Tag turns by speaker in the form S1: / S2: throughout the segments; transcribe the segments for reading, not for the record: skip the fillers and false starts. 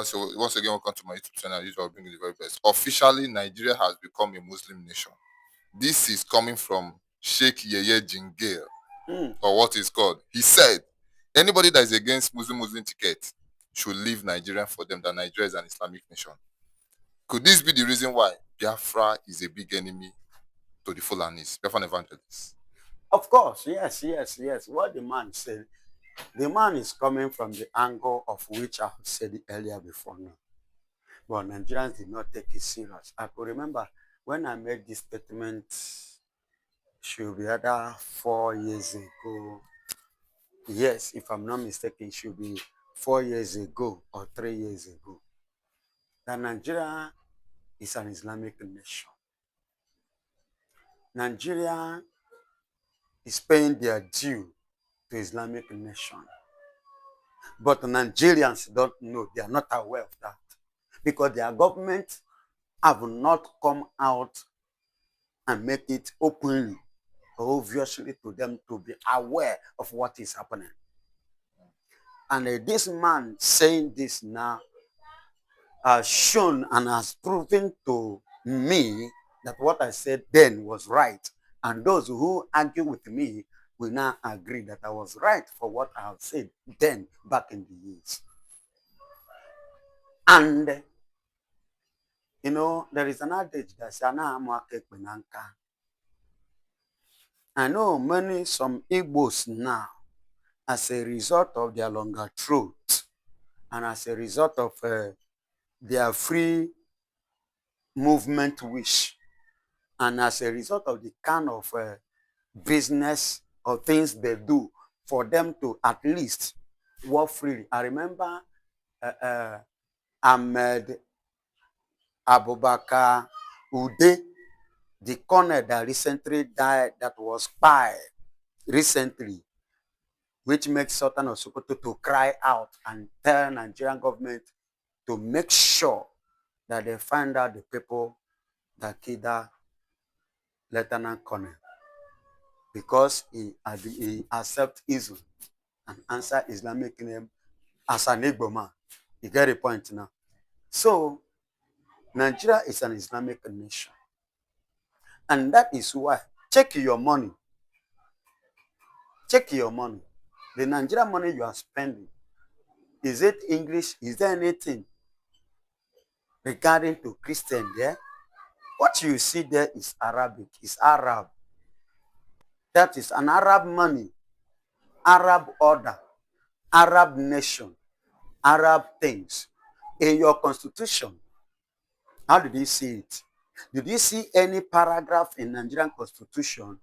S1: So once again, welcome to my YouTube channel. This will bring you the very best. Officially, Nigeria has become a Muslim nation. This is coming from Sheikh Yeye Jingir, or what is called. He said, anybody that is against Muslim ticket should leave Nigeria for them, that Nigeria is an Islamic nation. Could this be the reason why Biafra is a big enemy to the Fulanis, Biafran evangelists?
S2: Of course, yes. What the man said, the man is coming from the angle of which I have said it earlier before now. But Nigerians did not take it serious. I could remember when I made this statement, should be either 4 years ago. Yes, if I'm not mistaken, it should be 4 years ago or 3 years ago. That Nigeria is an Islamic nation. Nigeria is paying their due to Islamic nation. But Nigerians don't know, they are not aware of that. Because their government have not come out and make it openly or obviously to them to be aware of what is happening. And this man saying this now has shown and has proven to me that what I said then was right. And those who argue with me will now agree that I was right for what I have said then, back in the years. And, you know, there is an adage that says, I know some Igbos now, as a result of their longer throat and as a result of their free movement wish, and as a result of the kind of business or things they do for them to at least work freely. I remember Ahmed Abubakar Ude, the colonel that recently died, that was spy recently, which makes Sultan of Sokoto to cry out and tell Nigerian government to make sure that they find out the people that killed that Lieutenant Colonel, because he accepts Islam and answer Islamic name as an Igbo man. You get the point now? So, Nigeria is an Islamic nation. And that is why, check your money. Check your money. The Nigerian money you are spending, is it English? Is there anything regarding to Christian there? What you see there is Arabic, is Arab. That is an Arab money, Arab order, Arab nation, Arab things. In your constitution, how did you see it? Did you see any paragraph in Nigerian constitution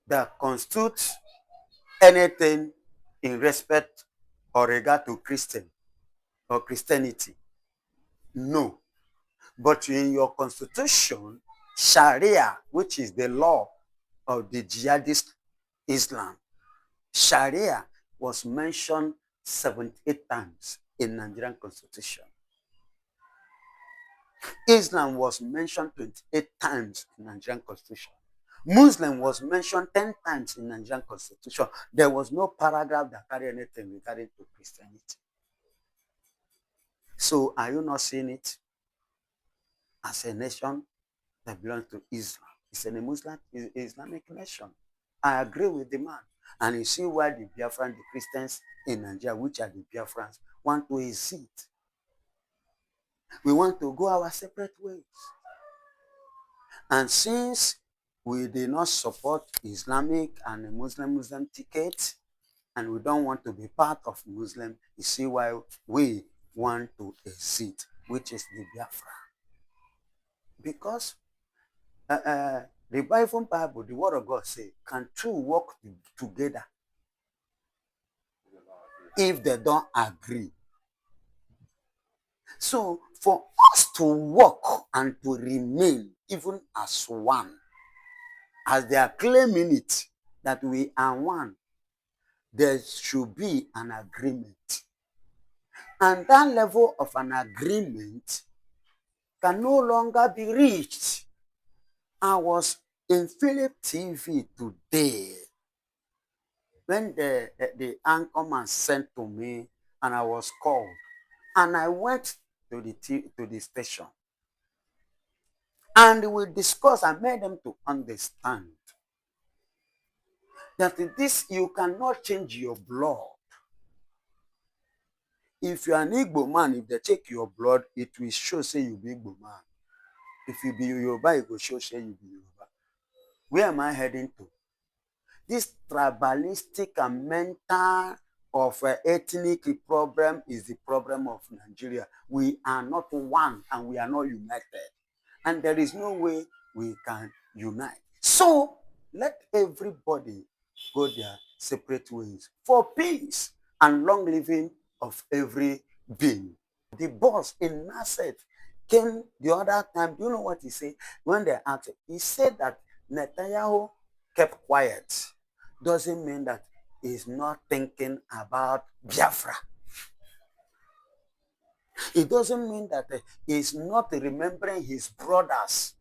S2: that constitutes anything in respect or regard to Christian or Christianity? No. But in your constitution, Sharia, which is the law of the jihadist Islam, Sharia was mentioned 78 times in Nigerian constitution. Islam was mentioned 28 times in Nigerian constitution. Muslim was mentioned 10 times in Nigerian constitution. There was no paragraph that carried anything regarding to Christianity. So are you not seeing it as a nation that belongs to Islam? It's a Muslim, Islamic nation. I agree with the man. And you see why the Biafran, the Christians in Nigeria, which are the Biafrans, want to exit. We want to go our separate ways. And since we did not support Islamic and Muslim tickets, and we don't want to be part of Muslim, you see why we want to exit, which is the Biafra. Because the Bible, the word of God says, can two work together if they don't agree? So for us to work and to remain even as one, as they are claiming it, that we are one, there should be an agreement. And that level of an agreement can no longer be reached. I was in Philip TV today when the anchorman sent to me and I was called. And I went to the station. And we discussed, I made them to understand that this, you cannot change your blood. If you are an Igbo man, if they take your blood, it will show say you be Igbo man. If you be Yoruba, it will show say you be Yoruba. Where am I heading to? This tribalistic and mental of ethnic problem is the problem of Nigeria. We are not one and we are not united. And there is no way we can unite. So let everybody go their separate ways for peace and long living of every being. The boss in Nasset came the other time. Do you know what he said? When they asked him, he said that Netanyahu kept quiet. Doesn't mean that he's not thinking about Biafra. It doesn't mean that he's not remembering his brothers.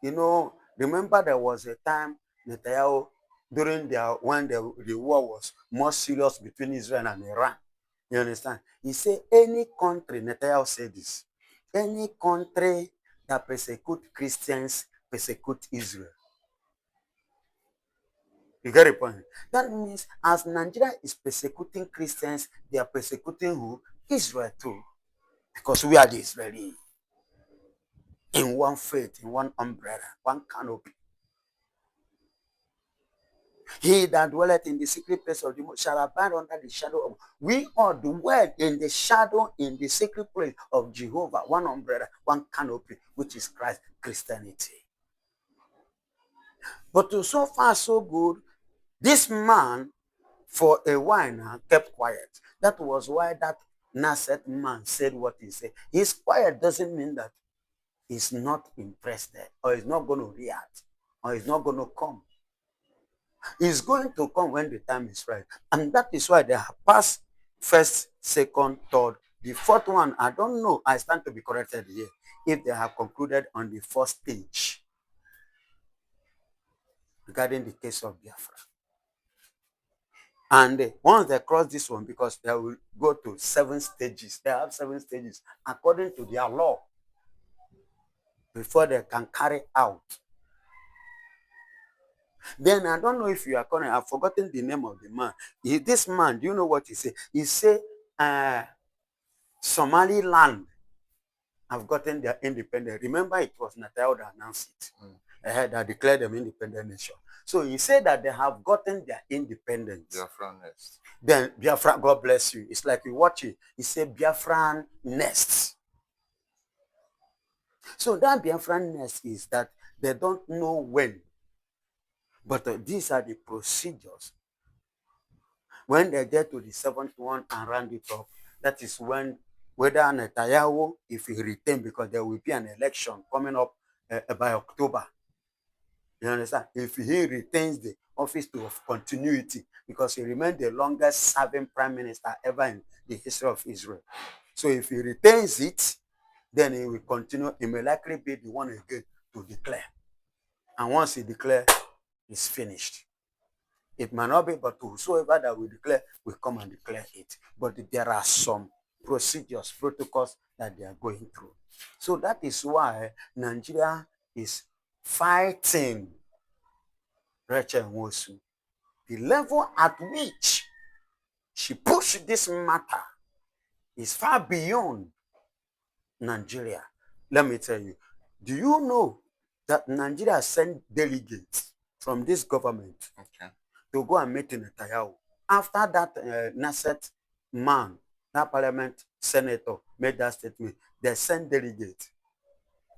S2: You know, remember there was a time Netanyahu, during when the war was more serious between Israel and Iran. You understand? He said any country, Netanyahu said this, any country that persecute Christians persecute Israel. You get the point? That means as Nigeria is persecuting Christians, they are persecuting who? Israel too. Because we are the Israeli. In one faith, in one umbrella, one canopy. He that dwelleth in the secret place of the Most shall abide under the shadow of. We are dwell in the shadow, in the secret place of Jehovah, one umbrella, one canopy, which is Christ, Christianity. But so far, so good. This man, for a while now, kept quiet. That was why that Nasset man said what he said. His quiet doesn't mean that he's not interested, or he's not going to react, or he's not going to come. He's going to come when the time is right. And that is why they have passed first, second, third. The fourth one, I don't know. I stand to be corrected here. If they have concluded on the first stage regarding the case of Biafra. And once they cross this one, because they will go to 7 stages. They have 7 stages according to their law before they can carry out. Then I don't know if you are correct. I've forgotten the name of the man. This man, do you know what he said? He said, Somaliland have gotten their independence. Remember, it was Natal that announced it. That declared them independent nation. So he said that they have gotten their independence.
S1: Biafra next.
S2: Then Biafra, God bless you. It's like you watch it. He said Biafran nest. So that Biafran nest is that they don't know when. But these are the procedures. When they get to the 7th one and round it up, that is when whether Netanyahu, if he retain, because there will be an election coming up by October. You understand? If he retains the office of continuity, because he remained the longest serving prime minister ever in the history of Israel. So if he retains it, then he will continue. He may likely be the one again to declare. And once he declares, it's finished. It might not be, but whosoever that will declare will come and declare it. But there are some procedures, protocols that they are going through. So that is why Nigeria is fighting Rachel Nwosu. The level at which she pushed this matter is far beyond Nigeria. Let me tell you, do you know that Nigeria sent delegates from this government to go and meet Netanyahu? After that Nasset man, that parliament senator made that statement, they sent delegates.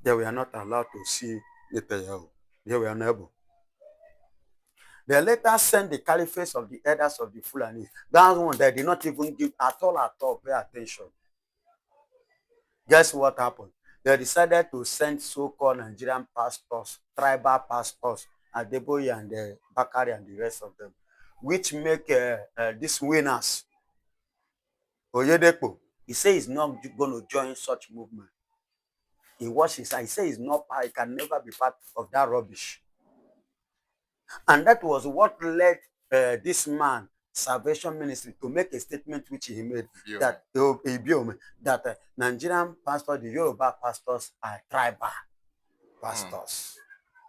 S2: They were not allowed to see Netanyahu. They were unable. They later sent the caliphates of the elders of the Fulani. That one they did not even give at all, pay attention. Guess what happened? They decided to send so-called Nigerian pastors, tribal pastors, Adeboye and Bakari and the rest of them, which make these winners. Oyedepo, he says he's not going to join such movement. He washes. I say he's not. He can never be part of that rubbish. And that was what led this man Salvation Ministry to make a statement which he made
S1: Biome.
S2: that Nigerian pastors, the Yoruba pastors, are tribal pastors.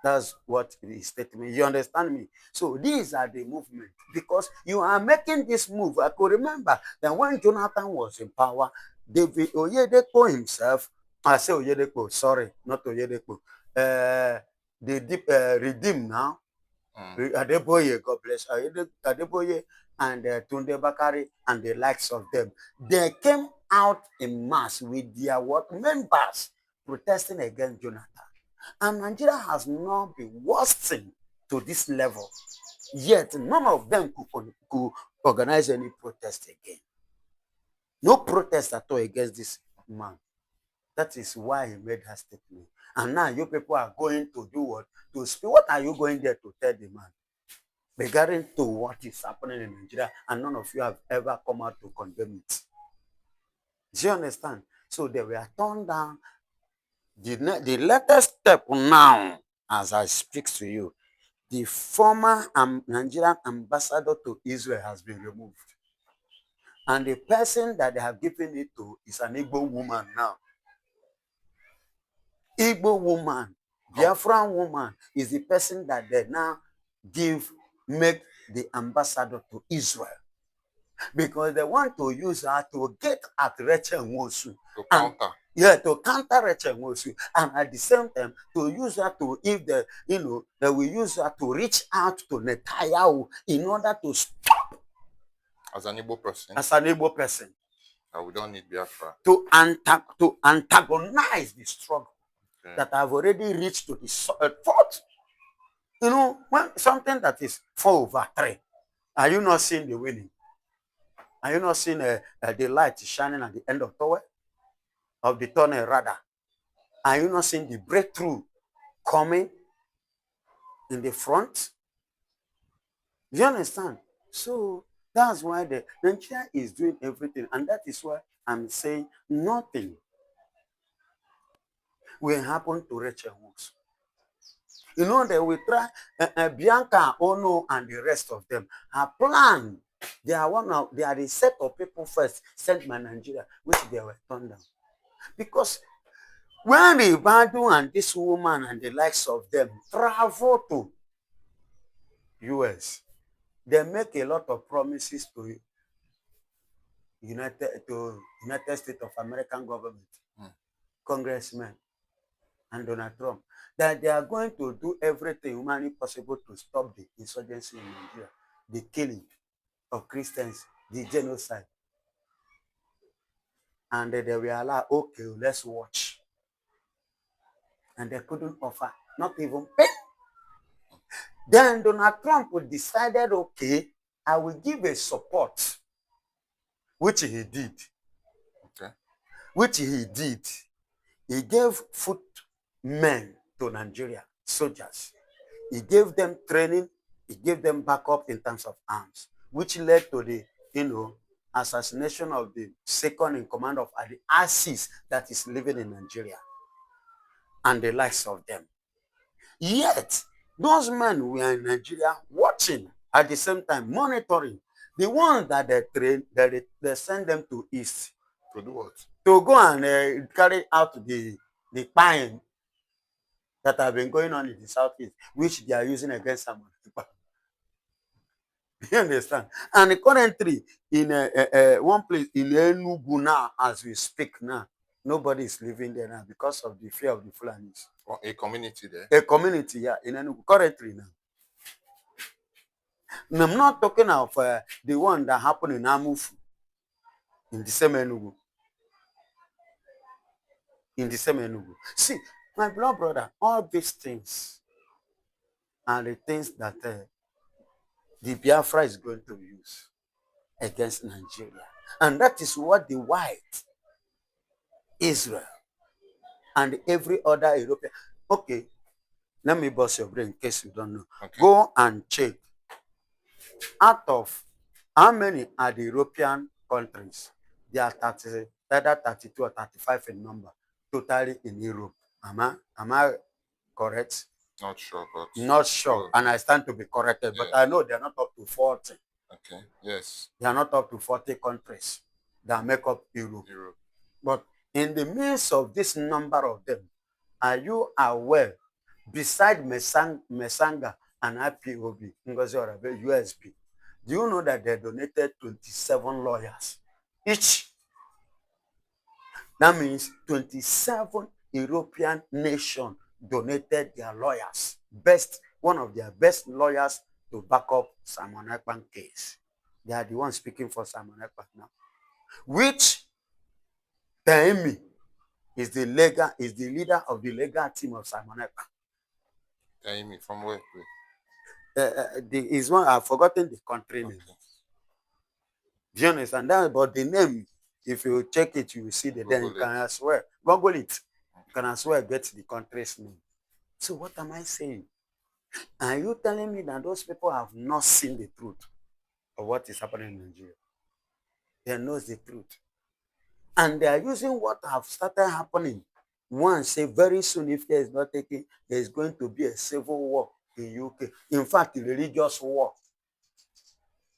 S2: That's what the statement. You understand me? So these are the movement because you are making this move. I could remember that when Jonathan was in power, David Oyedepo himself, I say Oyedepo, sorry, not Oyedepo, the deep redeem now. Adeboye, God bless Adeboye and Tunde Bakari and the likes of them. They came out in mass with their members protesting against Jonathan. And Nigeria has not been worsened to this level. Yet none of them could organize any protest again. No protest at all against this man. That is why he made that statement. And now you people are going to do what? To speak. What are you going there to tell the man? Regarding to what is happening in Nigeria, and none of you have ever come out to condemn it. Do you understand? So they were turned down. The latest step now, as I speak to you, the former Nigerian ambassador to Israel has been removed. And the person that they have given it to is an Igbo woman now. Igbo woman, Biafra woman is the person that they now make the ambassador to Israel. Because they want to use her to get at Rachel Nwosu.
S1: To counter.
S2: To counter Rachel Nwosu. And at the same time, to use her to, they will use her to reach out to Netanyahu in order to stop.
S1: As an Igbo person.
S2: As an Igbo person.
S1: We don't need Biafra.
S2: To antagonize the struggle that have already reached to the fourth. When something that is 4/3, are you not seeing the winning? Are you not seeing the light shining at the end of the tunnel rather? Are you not seeing the breakthrough coming in the front? Do you understand? So that's why the Nigeria is doing everything, and that is why I'm saying nothing will happen to Rachel Woods. They will try Bianca, Ono, and the rest of them. Her plan. They are the set of people first sent by Nigeria, which they were turned down. Because when Ibadu and this woman and the likes of them travel to US, they make a lot of promises to United States of American government, congressmen, and Donald Trump, that they are going to do everything humanly possible to stop the insurgency in Nigeria, the killing of Christians, the genocide. And they were allowed, okay, let's watch. And they couldn't offer, not even pay. Then Donald Trump decided, okay, I will give a support, which he did.
S1: Okay.
S2: Which he did. He gave footmen to Nigeria, soldiers. He gave them training. He gave them backup in terms of arms, which led to the, assassination of the second in command of the ISIS that is living in Nigeria and the likes of them. Yet, those men were in Nigeria watching at the same time, monitoring. The ones that they train, they send them to East.
S1: To do what?
S2: To go and carry out the pine that have been going on in the Southeast, which they are using against someone. You understand? And currently, in one place in Enugu now, as we speak now, nobody is living there now because of the fear of the Fulanis.
S1: Or a community there?
S2: A community, yeah, in Enugu, currently now. And I'm not talking of the one that happened in Amufu, in the same Enugu. In the same Enugu. See, my blood brother, all these things are the things that the Biafra is going to use against Nigeria. And that is what the white, Israel, and every other European. Okay, let me bust your brain in case you don't know. Okay. Go and check. Out of how many are the European countries? They are either 32 or 35 in number, totally in Europe. Am I correct?
S1: Not sure, but...
S2: Not sure, and I stand to be corrected, but I know they're not up to 40.
S1: Okay. Yes.
S2: They are not up to 40 countries that make up Europe.
S1: Europe.
S2: But in the midst of this number of them, are you aware, beside Mesanga and IPOB, Ngozi Orabe, USB, do you know that they donated 27 lawyers each? That means 27 European nations donated their lawyers, one of their best lawyers, to back up Simon Ekpa's case. They are the ones speaking for Simon Ekpa now. Which Taimi is the leader of the legal team of Simon Ekpa.
S1: Taimi from where?
S2: Is one, I've forgotten the country name.
S1: Okay.
S2: Do you understand that? But the name, if you check it, you will see that. Then you can as well Google it. You can as well get the country's name. So what am I saying? Are you telling me that those people have not seen the truth of what is happening in Nigeria? They know the truth. And they are using what have started happening. One say very soon, if care is not taken, there is going to be a civil war in UK. In fact, a religious war.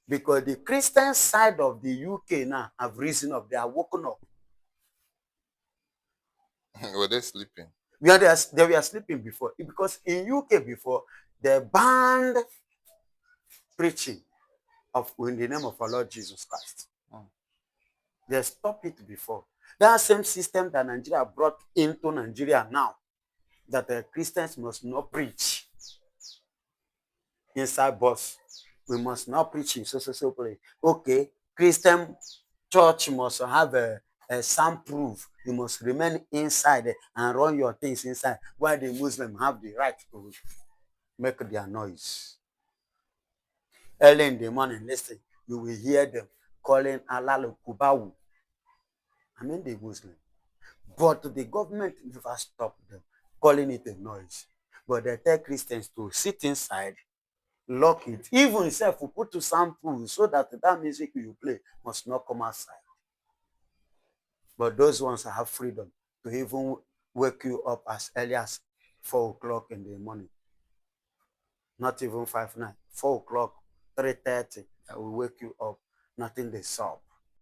S2: Because the Christian side of the UK now have risen up. They are woken up.
S1: Were they sleeping?
S2: They were sleeping before. Because in UK before, they banned preaching in the name of our Lord Jesus Christ. They stopped it before. That same system that Nigeria brought into Nigeria now, that Christians must not preach inside bus. We must not preach in so place. Okay, Christian church must have a soundproof. You must remain inside and run your things inside, while the Muslims have the right to make their noise. Early in the morning, listen, you will hear them calling Allah Kubawu. I mean the Muslim. But the government never stopped them, calling it a noise. But they tell Christians to sit inside, lock it. Even if we put to soundproof so that that music you play must not come outside. But those ones have freedom to even wake you up as early as 4 o'clock in the morning. Not even 5, 9, 4 o'clock, 3:30, I will wake you up. Nothing they solve.